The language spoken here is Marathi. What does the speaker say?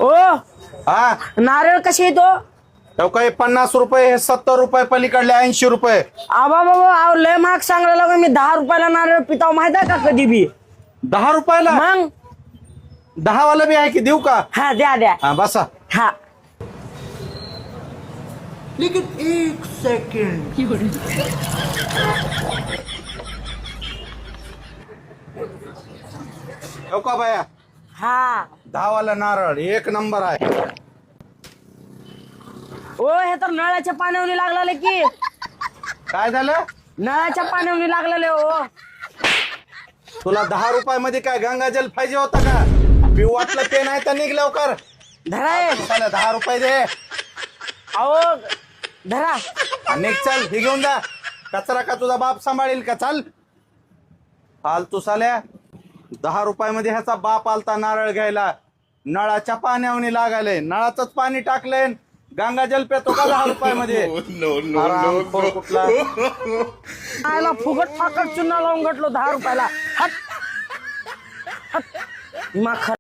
ओ हा नारळ कसे येतो? तो काही 50 रुपये, हे 70 रुपये, पलीकडले 80 रुपये. आबा बाबा आव लय महाग सांगायला लागलो. मी 10 रुपयाला नारळ पिताव माहित आहे का कधी बी? 10 रुपयाला मग 10 वाला बी आहे की, देऊ का? हा द्या द्या हा बसा. हा. लेकिन 1 सेकंड. हो का बाया, हा 10 वाला नारळ 1 नंबर आहे. ओ हे तर नळाच्या पाण्यावर लागलेले की. काय झालं? नळाच्या पाण्यावर लागलेले हो. तुला 10 रुपयामध्ये काय गंगाजल पाहिजे होता का? पिऊ वाटलं ते नाही तर निघ लवकर. धरा हे. चला 10 रुपये दे. अहो धरा. निघ चल, हे घेऊन जा. कचरा का तुझा बाप सांभाळील का? चाल फालतू साल्या. 10 रुपयामध्ये ह्याचा बाप आलता नारळ घ्यायला. नळाच्या पाण्यावनी लागायलंय. नळाचंच पाणी टाकलंय. गंगाजल पेतो का 10 रुपयामध्ये? हरामखोर कुठला. आयला फुगट फाकट चुना लावून घटलो 10 रुपयाला. हट हट.